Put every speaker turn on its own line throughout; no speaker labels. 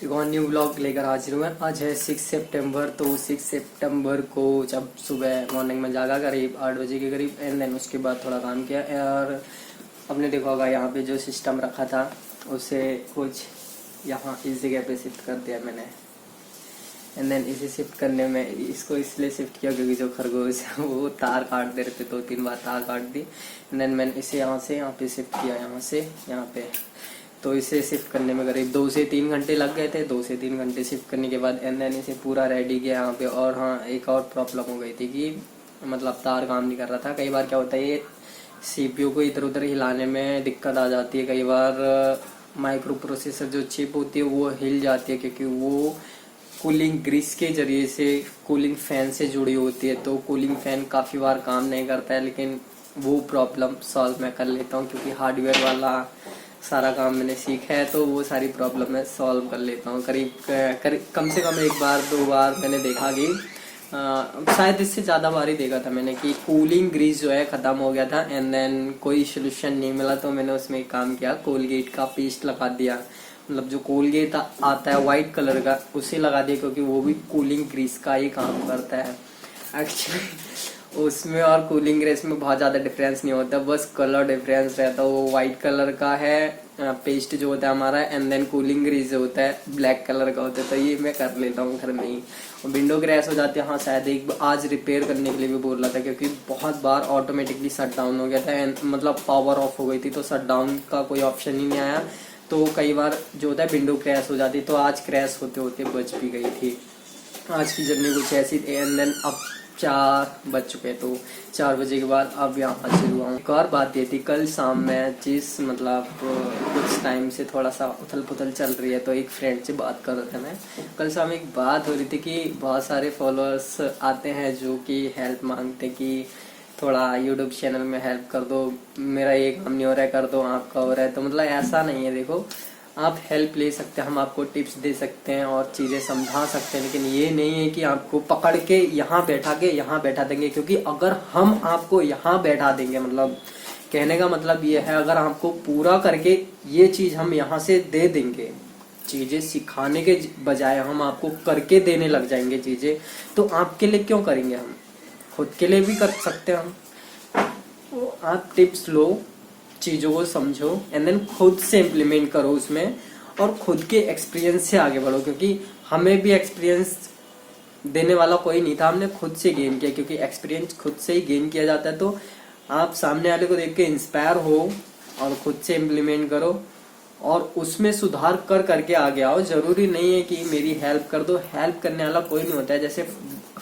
एक और new blog लेकर हाजिर हुए। आज है 6 सितंबर। तो 6 सितंबर को जब सुबह मॉर्निंग में जागा करीब 8 बजे के करीब, एंड देन उसके बाद थोड़ा काम किया। और आपने देखा होगा यहाँ पे जो सिस्टम रखा था उसे कुछ यहाँ इस जगह पे शिफ्ट कर दिया मैंने। एंड देन इसे शिफ्ट करने में इसको इसलिए शिफ्ट किया क्योंकि जो खरगोश है वो तार काट दे रहे थे, 2-3 बार तार काट दी। एंड देन मैंने इसे यहाँ से यहाँ पे शिफ्ट किया, यहाँ से यहाँ पे। तो इसे शिफ्ट करने में करीब 2 से 3 घंटे लग गए थे। 2 से 3 घंटे शिफ्ट करने के बाद एंड देन इसे पूरा रेडी किया यहाँ पे। और हाँ, एक और प्रॉब्लम हो गई थी कि मतलब तार काम नहीं कर रहा था। कई बार क्या होता है, ये सीपीयू को इधर उधर हिलाने में दिक्कत आ जाती है। कई बार माइक्रो प्रोसेसर जो चिप होती है वो हिल जाती है क्योंकि वो कूलिंग ग्रीस के जरिए से कूलिंग फैन से जुड़ी होती है। तो कूलिंग फैन काफ़ी बार काम नहीं करता है, लेकिन वो प्रॉब्लम सॉल्व मैं कर लेता हूँ क्योंकि हार्डवेयर वाला सारा काम मैंने सीखा है। तो वो सारी प्रॉब्लम मैं सॉल्व कर लेता हूँ। करीब कम से कम 1 बार 2 बार मैंने देखा कि शायद इससे ज़्यादा बार ही देखा था मैंने कि कूलिंग ग्रीस जो है ख़त्म हो गया था। एंड देन कोई सोल्यूशन नहीं मिला तो मैंने उसमें एक काम किया, कोलगेट का पेस्ट लगा दिया। मतलब जो कोलगेट आता है वाइट कलर का, उसे लगा दिया क्योंकि वो भी कूलिंग ग्रीस का ही काम करता है एक्चुअली। उसमें और कूलिंग ग्रीस में बहुत ज़्यादा डिफरेंस नहीं होता, बस कलर डिफरेंस रहता है। वो वाइट कलर का है पेस्ट जो होता है हमारा, एंड देन कूलिंग ग्रीस जो होता है ब्लैक कलर का होता है। तो ये मैं कर लेता हूँ घर में ही। और विंडो क्रैश हो जाती है, हाँ शायद एक आज रिपेयर करने के लिए भी बोल रहा था क्योंकि बहुत बार ऑटोमेटिकली शट डाउन हो गया था। एंड मतलब पावर ऑफ हो गई थी तो शट डाउन का कोई ऑप्शन ही नहीं आया। तो कई बार जो होता है विंडो क्रैश हो जाती, तो आज क्रैश होते होते बच भी गई थी। आज की जर्नी कुछ ऐसी थी। एंड देन अब 4 बज चुके, तो 4 बजे के बाद अब यहाँ हाजिर हुआ हूँ। एक और बात ये थी, कल शाम में जिस मतलब कुछ टाइम से थोड़ा सा उथल पुथल चल रही है, तो एक फ्रेंड से बात कर रहा था मैं। कल शाम एक बात हो रही थी कि बहुत सारे फॉलोअर्स आते हैं जो कि हेल्प मांगते कि थोड़ा यूट्यूब चैनल में हेल्प कर दो, मेरा ये काम नहीं हो रहा है, कर दो, आपका हो रहा है। तो मतलब ऐसा नहीं है, देखो आप हेल्प ले सकते हैं, हम आपको टिप्स दे सकते हैं और चीज़ें समझा सकते हैं, लेकिन ये नहीं है कि आपको पकड़ के यहाँ बैठा देंगे। क्योंकि अगर हम आपको यहाँ बैठा देंगे, मतलब कहने का मतलब ये है, अगर आपको पूरा करके ये चीज़ हम यहाँ से दे देंगे, चीज़ें सिखाने के बजाय हम आपको करके देने लग जाएंगे चीज़ें, तो आपके लिए क्यों करेंगे? हम खुद के लिए भी कर सकते हैं हम। तो आप टिप्स लो, चीज़ों को समझो, एंड देन खुद से इम्प्लीमेंट करो उसमें, और खुद के एक्सपीरियंस से आगे बढ़ो। क्योंकि हमें भी एक्सपीरियंस देने वाला कोई नहीं था, हमने खुद से गेन किया। क्योंकि एक्सपीरियंस खुद से ही गेन किया जाता है। तो आप सामने वाले को देख के इंस्पायर हो और खुद से इम्प्लीमेंट करो और उसमें सुधार करके आगे आओ। जरूरी नहीं है कि मेरी हेल्प कर दो, हेल्प करने वाला कोई नहीं होता है। जैसे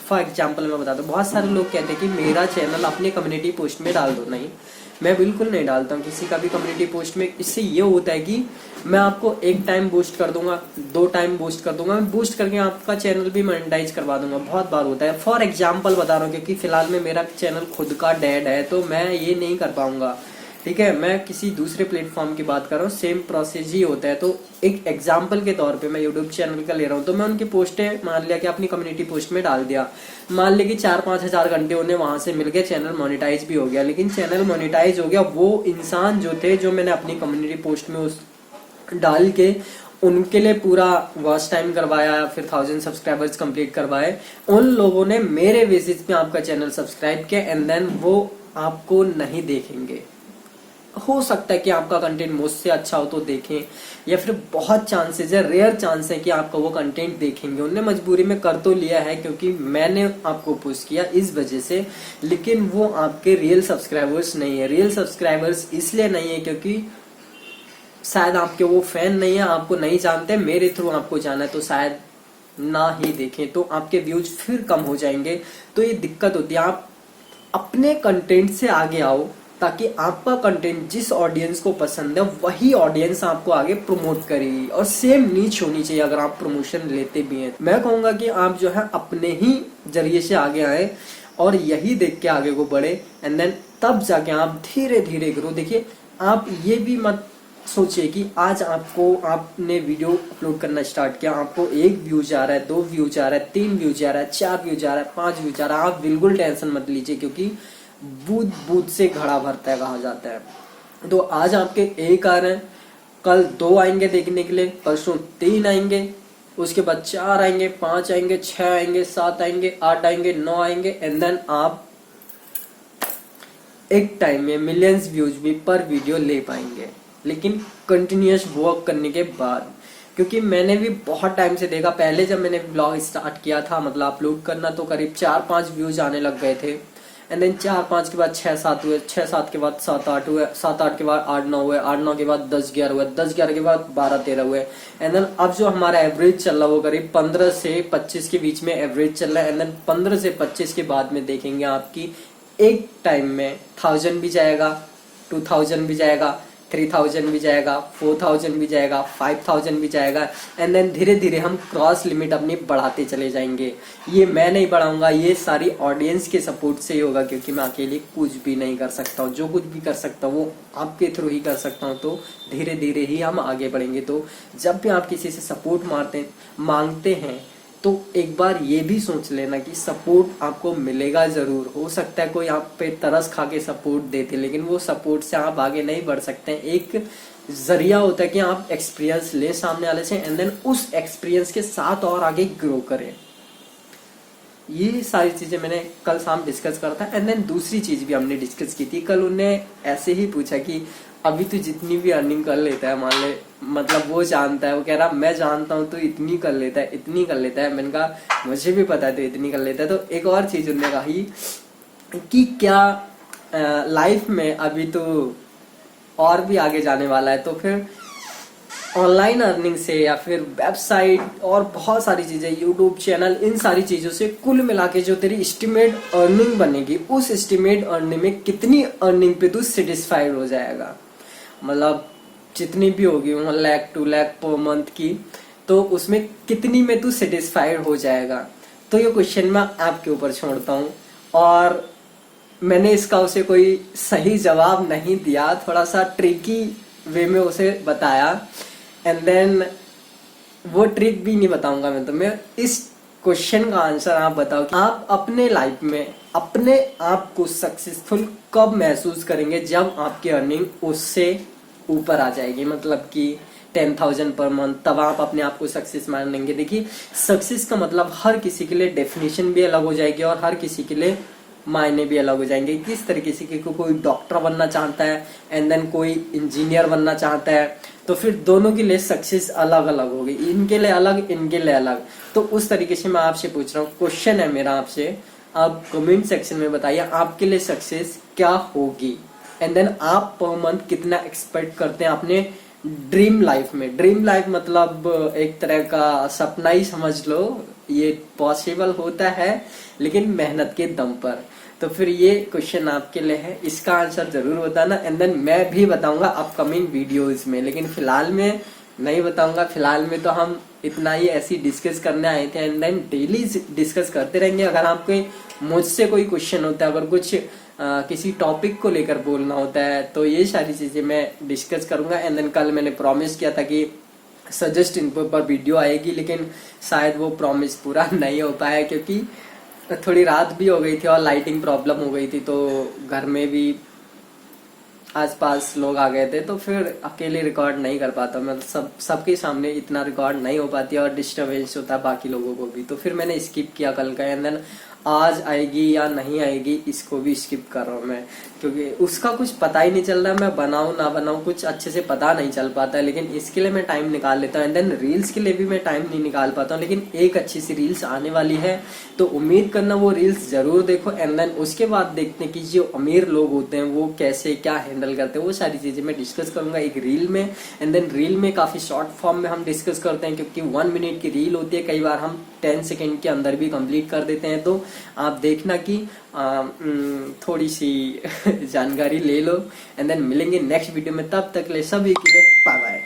फॉर एग्जाम्पल मैं बताता हूँ, बहुत सारे लोग कहते हैं कि मेरा चैनल अपने कम्युनिटी पोस्ट में डाल दो। नहीं, मैं बिल्कुल नहीं डालता हूँ किसी का भी कम्युनिटी पोस्ट में। इससे ये होता है कि मैं आपको 1 टाइम बूस्ट कर दूंगा, 2 टाइम बूस्ट कर दूंगा, मैं बूस्ट करके आपका चैनल भी मोनेटाइज करवा दूंगा। बहुत बार होता है, फॉर एग्जाम्पल बता रहा हूँ क्योंकि फिलहाल में मेरा चैनल खुद का डेड है तो मैं ये नहीं कर पाऊंगा, ठीक है। मैं किसी दूसरे प्लेटफॉर्म की बात कर रहा हूँ, सेम प्रोसेस ही होता है। तो एक एग्जाम्पल के तौर पे मैं यूट्यूब चैनल का ले रहा हूँ, तो मैं उनकी पोस्टें मान लिया कि अपनी कम्युनिटी पोस्ट में डाल दिया, मान लिया कि 4-5 हज़ार घंटे उन्हें वहां से मिल गए, चैनल मोनेटाइज भी हो गया। लेकिन चैनल मोनेटाइज हो गया वो इंसान जो थे, जो मैंने अपनी कम्युनिटी पोस्ट में उस डाल के उनके लिए पूरा वॉच टाइम करवाया, फिर 1000 सब्सक्राइबर्स कंप्लीट करवाए, उन लोगों ने मेरे बेसिस पे आपका चैनल सब्सक्राइब किया। एंड देन वो आपको नहीं देखेंगे। हो सकता है कि आपका कंटेंट मुझसे अच्छा हो तो देखें, या फिर बहुत चांसेस है, रेयर चांस है कि आपका वो कंटेंट देखेंगे। उन्हें मजबूरी में कर तो लिया है क्योंकि मैंने आपको पुश किया इस वजह से, लेकिन वो आपके रियल सब्सक्राइबर्स नहीं है। रियल सब्सक्राइबर्स इसलिए नहीं है क्योंकि शायद आपके वो फैन नहीं है, आपको नहीं जानते, मेरे थ्रू आपको जाना है तो शायद ना ही देखें, तो आपके व्यूज फिर कम हो जाएंगे। तो ये दिक्कत होती है। आप अपने कंटेंट से आगे आओ ताकि आपका कंटेंट जिस ऑडियंस को पसंद है वही ऑडियंस आपको आगे प्रमोट करेगी। और सेम नीच होनी चाहिए अगर आप प्रमोशन लेते भी हैं। मैं कहूंगा कि आप जो है अपने ही जरिए से आगे आए और यही देख के आगे को बढ़े, एंड देन तब जाके आप धीरे धीरे करो। देखिए, आप ये भी मत सोचिए कि आज आपने वीडियो अपलोड करना स्टार्ट किया, आपको 1 व्यू जा रहा है, 2 व्यू जा रहा है, 3 व्यू जा रहा है, 4 व्यू जा रहा है, 5 व्यू जा रहा है, आप बिल्कुल टेंशन मत लीजिए क्योंकि बूंद बूंद से घड़ा भरता है कहा जाता है। तो आज आपके 1 आ रहे हैं, कल 2 आएंगे देखने के लिए, परसों 3 आएंगे, उसके बाद 4 आएंगे, 5 आएंगे, 6 आएंगे, 7 आएंगे, 8 आएंगे, 9 आएंगे, एंड देन आप एक टाइम में मिलियंस व्यूज भी पर वीडियो ले पाएंगे, लेकिन कंटिन्यूअस वर्क करने के बाद। क्योंकि मैंने भी बहुत टाइम से देखा, पहले जब मैंने ब्लॉग स्टार्ट किया था मतलब अपलोड करना, तो करीब 4-5 व्यूज आने लग गए थे, एंड देन 4-5 के बाद 6-7 हुए, 6-7 के बाद 7-8 हुए, 7-8 के बाद 8-9 हुए, 8-9 के बाद 10-11 हुए, 10-11 के बाद 12-13 हुए, एंड देन अब जो हमारा एवरेज चल रहा है वो करीब 15 से 25 के बीच में एवरेज चल रहा है, एंड देन 15 से 25 के बाद में देखेंगे आपकी एक टाइम में 1000 भी जाएगा, 2000 भी जाएगा, 3000 भी जाएगा, 4000 भी जाएगा, 5000 भी जाएगा, एंड देन धीरे धीरे हम क्रॉस लिमिट अपनी बढ़ाते चले जाएंगे। ये मैं नहीं बढ़ाऊंगा, ये सारी ऑडियंस के सपोर्ट से ही होगा, क्योंकि मैं अकेले कुछ भी नहीं कर सकता हूँ। जो कुछ भी कर सकता हूँ वो आपके थ्रू ही कर सकता हूँ, तो धीरे धीरे ही हम आगे बढ़ेंगे। तो जब भी आप किसी से सपोर्ट मांगते हैं तो एक बार ये भी सोच लेना कि सपोर्ट आपको मिलेगा जरूर। हो सकता है कोई आप पे तरस खा के सपोर्ट देते, लेकिन वो सपोर्ट से आप आगे नहीं बढ़ सकते। एक जरिया होता है कि आप एक्सपीरियंस ले सामने वाले से, एंड देन उस एक्सपीरियंस के साथ और आगे ग्रो करें। ये सारी चीजें मैंने कल शाम डिस्कस करा था। एंड देन दूसरी चीज भी हमने डिस्कस की थी कल। उन्हें ऐसे ही पूछा कि अभी तो जितनी भी अर्निंग कर लेता है, मान ले, मतलब वो जानता है, वो कह रहा मैं जानता हूँ तो इतनी कर लेता है, इतनी कर लेता है। मैंने कहा मुझे भी पता है तो इतनी कर लेता है। तो एक और चीज उन्होंने कही कि क्या लाइफ में अभी तो और भी आगे जाने वाला है, तो फिर ऑनलाइन अर्निंग से या फिर वेबसाइट और बहुत सारी चीजें, यूट्यूब चैनल, इन सारी चीजों से कुल मिला के जो तेरी एस्टिमेट अर्निंग बनेगी, उस एस्टिमेट अर्निंग में कितनी अर्निंग पे तू सेटिस्फाइड हो जाएगा। मतलब जितनी भी होगी 1 लाख 2 लाख पर मंथ की, तो उसमें कितनी में तू सेटिस्फाइड हो जाएगा। तो ये क्वेश्चन मैं आपके ऊपर छोड़ता हूँ, और मैंने इसका उसे कोई सही जवाब नहीं दिया, थोड़ा सा ट्रिकी वे में उसे बताया। एंड देन वो ट्रिक भी नहीं बताऊंगा मैं तुम्हें। इस क्वेश्चन का आंसर आप बताओ कि आप अपने लाइफ में अपने आप को सक्सेसफुल कब महसूस करेंगे, जब आपकी अर्निंग उससे ऊपर आ जाएगी, मतलब कि 10,000 पर मंथ, तब आप अपने आप को सक्सेस मान लेंगे। देखिए, सक्सेस का मतलब हर किसी के लिए डेफिनेशन भी अलग हो जाएगी और हर किसी के लिए मायने भी अलग हो जाएंगे। किस तरीके से, कोई डॉक्टर बनना चाहता है एंड देन कोई इंजीनियर बनना चाहता है, तो फिर दोनों के लिए सक्सेस अलग अलग होगी, इनके लिए अलग, इनके लिए अलग। तो उस तरीके से मैं आपसे पूछ रहा हूँ, क्वेश्चन है मेरा आपसे, आप कमेंट सेक्शन में बताइए आपके लिए सक्सेस क्या होगी, एंड देन आप पर मंथ कितना एक्सपेक्ट करते हैं अपने ड्रीम लाइफ में। ड्रीम लाइफ मतलब एक तरह का सपना ही समझ लो, ये पॉसिबल होता है लेकिन मेहनत के दम पर। तो फिर ये क्वेश्चन आपके लिए है, इसका आंसर जरूर बताना, एंड देन मैं भी बताऊंगा अपकमिंग वीडियोस में, लेकिन फिलहाल में नहीं बताऊंगा। फिलहाल में तो हम इतना ही ऐसी डिस्कस करने आए थे, एंड देन डेली डिस्कस करते रहेंगे। अगर आपके मुझसे कोई क्वेश्चन होता है, अगर कुछ किसी टॉपिक को लेकर बोलना होता है, तो ये सारी चीजें मैं डिस्कस करूंगा। एंड देन कल मैंने प्रॉमिस किया था कि सजेस्ट इन्फो पर वीडियो आएगी, लेकिन शायद वो प्रॉमिस पूरा नहीं हो पाया, क्योंकि थोड़ी रात भी हो गई थी और लाइटिंग प्रॉब्लम हो गई थी, तो घर में भी आसपास लोग आ गए थे, तो फिर अकेले रिकॉर्ड नहीं कर पाता मैं, सबके सामने इतना रिकॉर्ड नहीं हो पाती और डिस्टर्बेंस होता है बाकी लोगों को भी। तो फिर मैंने स्किप किया कल का, एंड देन आज आएगी या नहीं आएगी इसको भी स्किप कर रहा हूँ मैं, क्योंकि उसका कुछ पता ही नहीं चल रहा, मैं बनाऊं ना बनाऊं कुछ अच्छे से पता नहीं चल पाता है। लेकिन इसके लिए मैं टाइम निकाल लेता हूँ, एंड देन रील्स के लिए भी मैं टाइम नहीं निकाल पाता हूँ। लेकिन एक अच्छी सी रील्स आने वाली है, तो उम्मीद करना वो रील्स जरूर देखो, एंड देन उसके बाद देखते हैं कि जो अमीर लोग होते हैं वो कैसे क्या हैंडल करते हैं, वो सारी चीजें मैं डिस्कस करूंगा एक रील में। एंड देन रील में काफी शॉर्ट फॉर्म में हम डिस्कस करते हैं, क्योंकि 1 मिनट की रील होती है, कई बार हम 10 सेकेंड के अंदर भी कंप्लीट कर देते हैं। तो आप देखना कि थोड़ी सी जानकारी ले लो, एंड देन मिलेंगे नेक्स्ट वीडियो में। तब तक ले सभी के लिए बाय बाय।